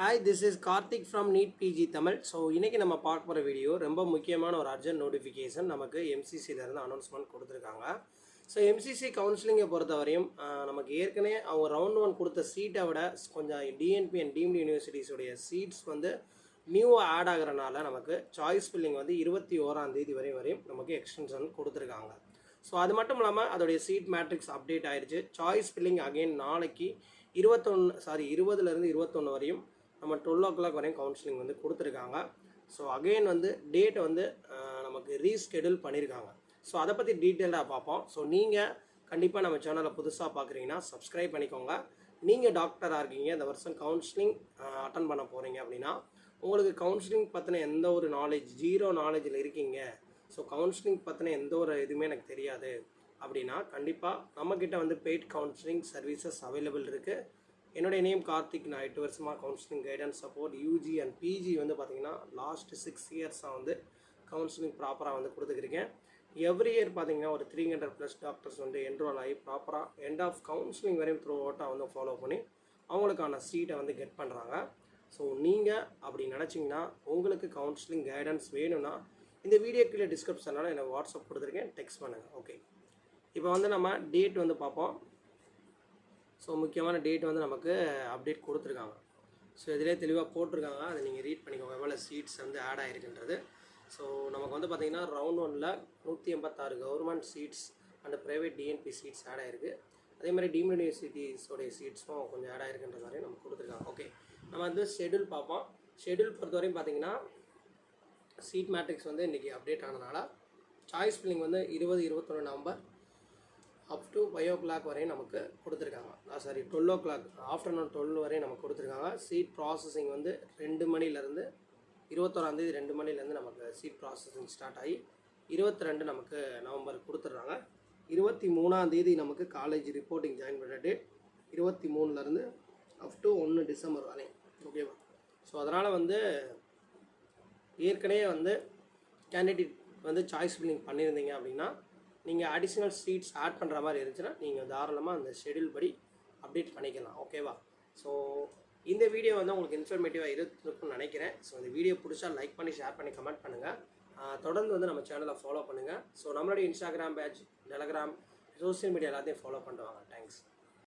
Hi, this is Karthik from NEET PG Tamil. So இன்றைக்கி நம்ம பார்க்க போகிற வீடியோ ரொம்ப முக்கியமான ஒரு அர்ஜென்ட் நோட்டிஃபிகேஷன் நமக்கு எம்சிசிலேருந்து அனௌன்ஸ்மெண்ட் கொடுத்துருக்காங்க. ஸோ எம்சிசி கவுன்சிலிங்கை பொறுத்தவரையும் நமக்கு ஏற்கனவே அவங்க ரவுண்ட் 1 கொடுத்த சீட்டை விட கொஞ்சம் டிஎன்பி அண்ட் டீம்டு யூனிவர்சிட்டிஸுடைய சீட்ஸ் வந்து நியூவாக ஆட் ஆகிறனால நமக்கு சாய்ஸ் ஃபில்லிங் வந்து 21ஆம் தேதி வரையும் நமக்கு எக்ஸ்டென்ஷன் கொடுத்துருக்காங்க. ஸோ அது மட்டும் இல்லாமல் அதோடைய சீட் மேட்ரிக்ஸ் அப்டேட் ஆயிடுச்சு. சாய்ஸ் ஃபில்லிங் அகெயின் நாளைக்கு 20லேருந்து 21 வரையும் நம்ம 12 o'clock வரையும் கவுன்சிலிங் வந்து கொடுத்துருக்காங்க. ஸோ அகெயின் வந்து டேட்டை வந்து நமக்கு ரீஸ்கெடியூல் பண்ணியிருக்காங்க. ஸோ அதை பற்றி டீட்டெயிலாக பார்ப்போம். ஸோ நீங்கள் கண்டிப்பாக நம்ம சேனலை புதுசாக பார்க்குறீங்கன்னா சப்ஸ்கிரைப் பண்ணிக்கோங்க. நீங்கள் டாக்டராக இருக்கீங்க, இந்த வருஷம் கவுன்சிலிங் அட்டன் பண்ண போகிறீங்க அப்படின்னா உங்களுக்கு கவுன்சிலிங் பற்றின எந்த ஒரு ஜீரோ நாலேஜில் இருக்கீங்க, ஸோ கவுன்சிலிங் பற்றின எந்த ஒரு இதுவுமே எனக்கு தெரியாது அப்படின்னா கண்டிப்பாக நம்மக்கிட்ட வந்து பெய்ட் கவுன்சிலிங் சர்வீசஸ் அவைலபிள் இருக்குது. என்னுடைய நேம் கார்த்திக். நான் 8 வருஷமாக counselling guidance support UG and PG வந்து பார்த்திங்கன்னா லாஸ்ட் 6 இயர்ஸாக வந்து கவுன்சிலிங் ப்ராப்பராக வந்து கொடுத்துருக்கேன். எவ்ரி இயர் பார்த்திங்கன்னா ஒரு 300+ டாக்டர்ஸ் வந்து என்ரோல் ஆகி ப்ராப்பராக எண்ட் ஆஃப் கவுன்சிலிங் வரையும் த்ரூ அவுட்டாக வந்து ஃபாலோ பண்ணி அவங்களுக்கான சீட்டை வந்து கெட் பண்ணுறாங்க. ஸோ நீங்கள் அப்படி நினச்சிங்கன்னா உங்களுக்கு கவுன்சிலிங் கைடன்ஸ் வேணும்னா இந்த வீடியோ கீழே டிஸ்கிரிப்ஷனால் எனக்கு வாட்ஸ்அப் கொடுத்துருக்கேன், டெக்ஸ்ட் பண்ணுங்கள். ஓகே, இப்போ வந்து நம்ம டேட் வந்து பார்ப்போம். ஸோ முக்கியமான டேட் வந்து நமக்கு அப்டேட் கொடுத்துருக்காங்க. ஸோ இதிலே தெளிவாக போட்டிருக்காங்க, அதை நீங்கள் ரீட் பண்ணிக்கோங்க எவ்வளோ சீட்ஸ் வந்து ஆட் ஆகிருக்குன்றது. ஸோ நமக்கு வந்து பார்த்திங்கன்னா ரவுண்ட் 1ல் 186 government seats and private DNB seats add ஆகிருக்கு. அதே மாதிரி டீம்டு யூனிவர்சிட்டிஸோடைய சீட்ஸும் கொஞ்சம் ஆட் ஆகிருக்குன்ற மாதிரி நமக்கு கொடுத்துருக்காங்க. ஓகே, நம்ம வந்து ஷெடியூல் பார்ப்போம். ஷெடியூல் பொறுத்தவரையும் பார்த்திங்கன்னா சீட் மேட்ரிக்ஸ் வந்து இன்றைக்கி அப்டேட் ஆனதுனால சாய்ஸ் ஃபில்லிங் வந்து 20-21 நவம்பர் அப் டு 5 o'clock வரையும் நமக்கு கொடுத்துருக்காங்க. 12 o'clock ஆஃப்டர்நூன் 12 வரையும் நமக்கு கொடுத்துருக்காங்க. சீட் ப்ராசஸிங் வந்து 2 மணிலேருந்து 21ஆம் தேதி 2 மணிலேருந்து நமக்கு சீட் ப்ராசஸிங் ஸ்டார்ட் ஆகி 22 நமக்கு நவம்பர் கொடுத்துட்றாங்க. 23ஆம் தேதி நமக்கு காலேஜ் ரிப்போர்ட்டிங் ஜாயின் பண்ண டேட் 23லேருந்து அப் டு 1 டிசம்பர் வரையும். ஓகேவா? ஸோ அதனால் வந்து ஏற்கனவே வந்து கேண்டிடேட் வந்து சாய்ஸ் ஃபில்லிங் பண்ணியிருந்தீங்க அப்படின்னா நீங்கள் அடிஷ்னல் சீட்ஸ் ஆட் பண்ணுற மாதிரி இருந்துச்சுன்னா நீங்கள் தாராளமாக அந்த ஷெடியூல் படி அப்டேட் பண்ணிக்கலாம். ஓகேவா? ஸோ இந்த வீடியோ வந்து உங்களுக்கு இன்ஃபர்மேட்டிவாக இருக்குன்னு நினைக்கிறேன். ஸோ இந்த வீடியோ பிடிச்சா லைக் பண்ணி ஷேர் பண்ணி கமெண்ட் பண்ணுங்கள். தொடர்ந்து வந்து நம்ம சேனலை ஃபாலோ பண்ணுங்கள். ஸோ நம்மளுடைய Instagram page, Telegram, social media எல்லாத்தையும் ஃபாலோ பண்ணுவாங்க. தேங்க்ஸ்.